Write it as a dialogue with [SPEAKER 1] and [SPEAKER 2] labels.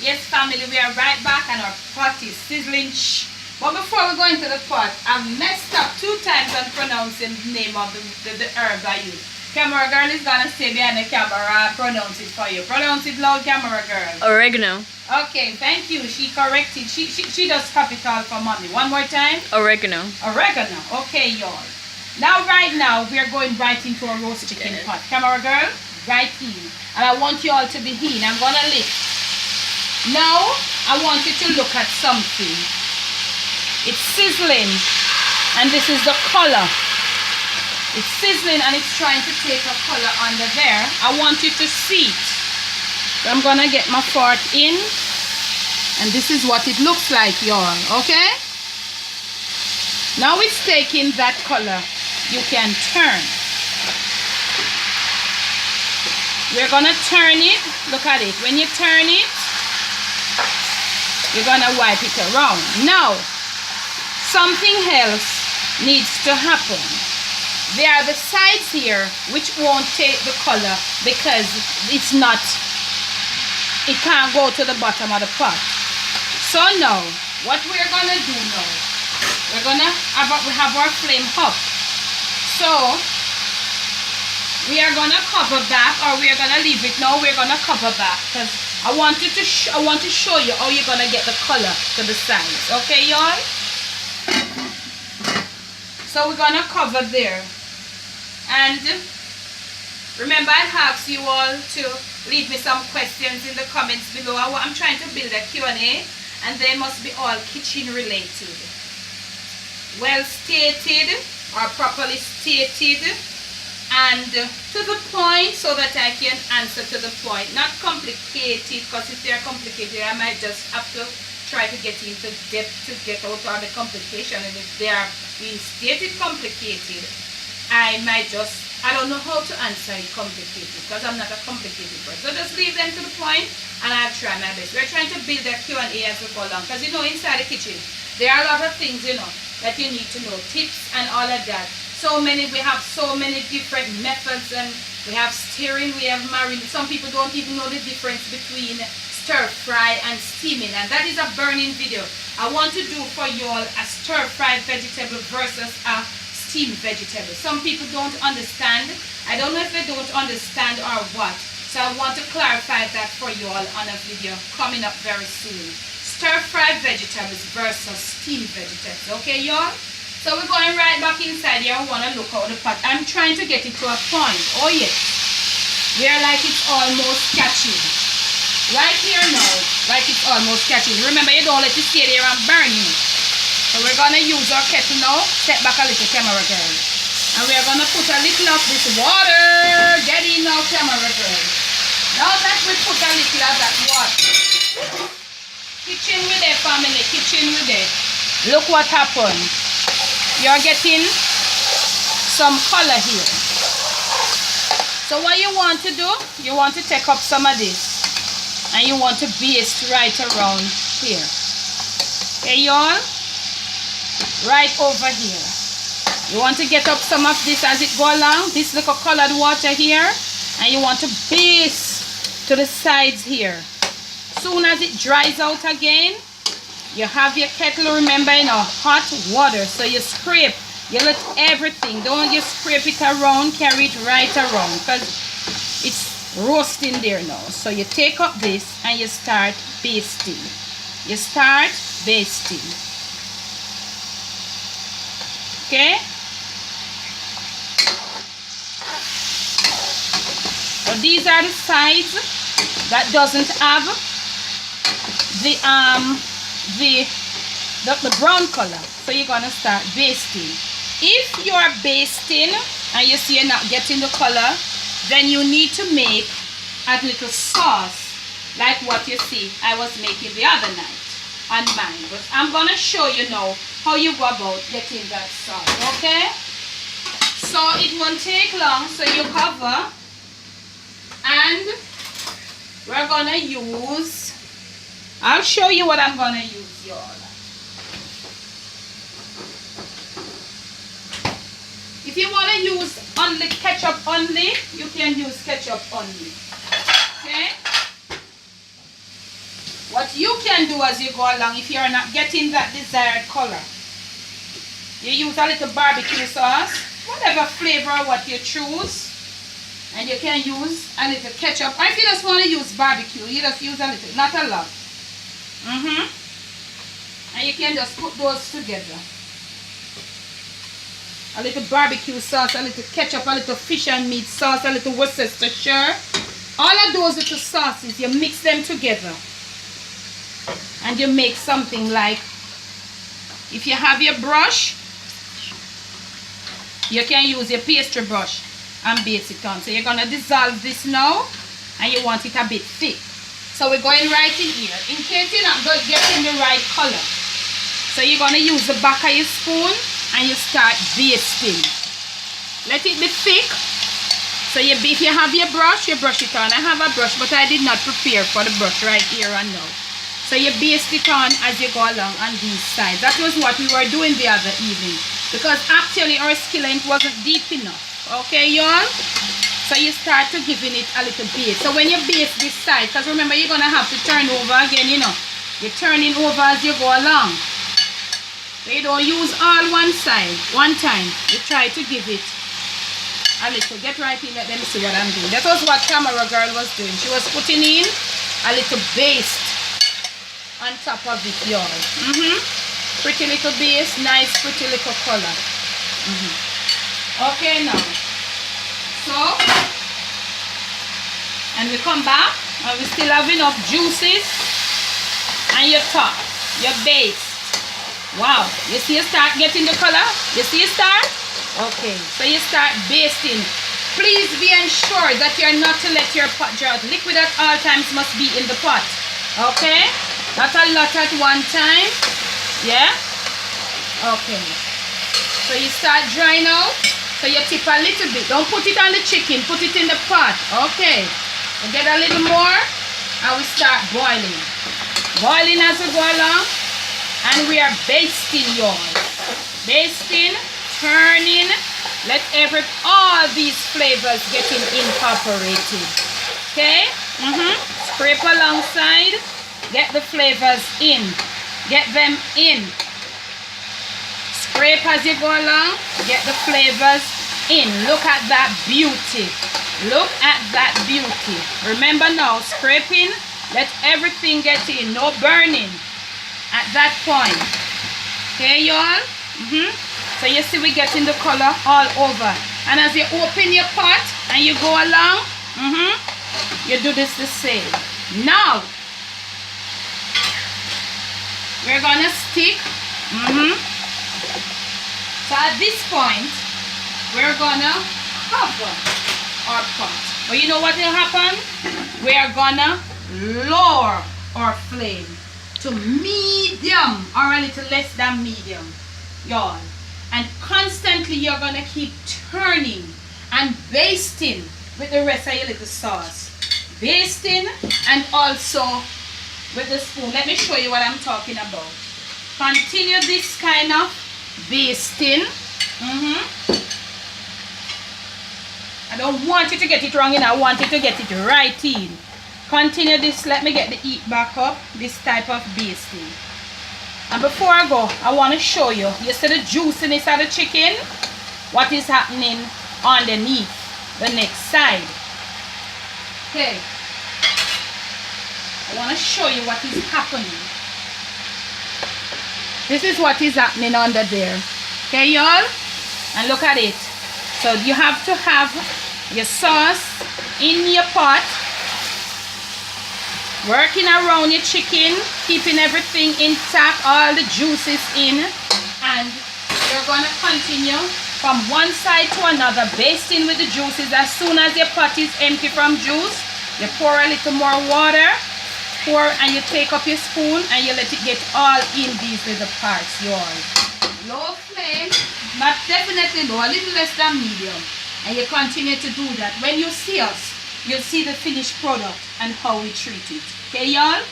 [SPEAKER 1] Yes, family, we are right back and our pot is sizzling. Shh. But before we go into the pot, I've messed up 2 times on pronouncing the name of the herb I use. Camera girl is gonna stay behind the camera, pronounce it for you. Pronounce it loud, camera girl.
[SPEAKER 2] Oregano.
[SPEAKER 1] Okay, thank you. She corrected. She does capital for mommy. One more time.
[SPEAKER 2] Oregano.
[SPEAKER 1] Oregano. Okay, y'all. Now, right now, we are going right into a roast chicken pot. Camera girl, right in. And I want you all to be in. I'm gonna lift. Now, I want you to look at something. It's sizzling. And this is the color. It's sizzling and it's trying to take a color under there. I want you to see it. So I'm gonna get my fork in. And this is what it looks like, y'all. Okay? Now it's taking that color. You can turn. We're gonna turn it. Look at it. When you turn it, you're gonna wipe it around. Now, something else needs to happen. There are the sides here which won't take the color because it's not, it can't go to the bottom of the pot. So now, what we're gonna do now, we're gonna have our flame up. So we are gonna cover back, or we are gonna leave it now. We're gonna cover back because I want to show you how you're gonna get the color to the sides. Okay, y'all? So we're gonna cover there. And remember, I asked you all to leave me some questions in the comments below. I'm trying to build a Q&A, and they must be all kitchen related. Well stated, or properly stated, and to the point, so that I can answer to the point. Not complicated, because if they're complicated, I might just have to try to get into depth to get out all the complication. And if they are being stated complicated, I don't know how to answer it complicated, because I'm not a complicated person. So just leave them to the point, and I'll try my best. We're trying to build a Q&A as we go along, because inside the kitchen, there are a lot of things, that you need to know, tips and all of that. We have so many different methods, and we have stirring, we have marinating. Some people don't even know the difference between stir fry and steaming, and that is a burning video. I want to do for you all a stir fried vegetable versus a steamed vegetable. Some people don't understand. I don't know if they don't understand or what. So I want to clarify that for you all on a video coming up very soon. Stir fried vegetables versus steamed vegetables. Okay, y'all? So we're going right back inside here. I want to look out the pot. I'm trying to get it to a point. Oh yes. Where like it's almost catching. Right here now. Like it's almost catching. Remember, you don't let it stay there and burn it. So we're going to use our kettle now. Step back a little, camera girl. And we're going to put a little of this water. Get in now, camera girl. Now that we put a little of that water. Kitchen with it, family. Kitchen with it. Look what happened. You're getting some color here. So what you want to do, you want to take up some of this. And you want to baste right around here. Okay, y'all? Right over here. You want to get up some of this as it go along, this little colored water here, and you want to baste to the sides here. Soon as it dries out again, you have your kettle, remember, in hot water. So you scrape, you let everything, don't just scrape it around, carry it right around, because it's roasting there now. So you take up this and you start basting. You start basting. Okay? So these are the sides that doesn't have the brown color. So you're gonna start basting. If you're basting and you see you're not getting the color, then you need to make a little sauce like what you see I was making the other night on mine. But I'm gonna show you now how you go about getting that sauce. Okay? So it won't take long. So you cover, and we're gonna use, I'll show you what I'm gonna use, y'all. If you want to use only ketchup only, you can use ketchup only. Okay? What you can do as you go along, if you're not getting that desired color, you use a little barbecue sauce, whatever flavor or what you choose. And you can use a little ketchup. Or if you just want to use barbecue, you just use a little, not a lot. And you can just put those together. A little barbecue sauce, a little ketchup, a little fish and meat sauce, a little Worcestershire. All of those little sauces, you mix them together. And you make something like, if you have your brush, you can use your pastry brush and base it on. So you're going to dissolve this now, and you want it a bit thick. So we're going right in here. In case you're not getting the right color, so you're going to use the back of your spoon and you start basting. Let it be thick. So if you have your brush, you brush it on. I have a brush, but I did not prepare for the brush right here and now. So you baste it on as you go along on these sides. That was what we were doing the other evening, because actually our skillet wasn't deep enough. Okay, y'all? So you start to giving it a little base. So when you baste this side, because remember you're going to have to turn over again, you know. You're turning over as you go along. So you don't use all one side. One time, you try to give it a little. Get right in, let them see what I'm doing. That was what Camera Girl was doing. She was putting in a little baste on top of it, y'all. Pretty little base, nice pretty little color. Okay, now. So, and we come back, and we still have enough juices, and your top, your base. Wow, you see you start getting the color? You see you start? Okay, so you start basting. Please be ensured that you're not to let your pot dry out. Liquid at all times must be in the pot. Okay? Not a lot at one time. Yeah? Okay. So you start drying out. So you tip a little bit. Don't put it on the chicken. Put it in the pot. Okay. We get a little more. And we start boiling. Boiling as we go along. And we are basting, y'all. Basting. Turning. Let all these flavors getting incorporated. Okay? Scrape alongside. Get the flavors in. Get them in. Scrape as you go along. Get the flavors in. Look at that beauty. Look at that beauty. Remember now, scraping. Let everything get in. No burning at that point. Okay, y'all? So you see we getting the color all over. And as you open your pot and you go along, you do this the same. Now, we're gonna stick. So at this point, we're gonna cover our pot. But you know what will happen? We are gonna lower our flame to medium or a little less than medium, y'all. And constantly you're gonna keep turning and basting with the rest of your little sauce. Basting and also with the spoon. Let me show you what I'm talking about. Continue this kind of basting. I don't want you to get it wrong, and I want you to get it right in. Continue this. Let me get the heat back up. This type of basting. And before I go, I want to show you. You see the juiciness of the chicken? What is happening underneath the next side. Okay. I want to show you what is happening. This is what is happening under there. Okay, y'all? And look at it. So you have to have your sauce in your pot, working around your chicken, keeping everything intact, all the juices in, and you're going to continue from one side to another, basting with the juices. As soon as your pot is empty from juice, you pour a little more water, and you take up your spoon and you let it get all in these little parts, yours. Low flame, but definitely low, a little less than medium. And you continue to do that. When you see us, you'll see the finished product and how we treat it. Okay, y'all?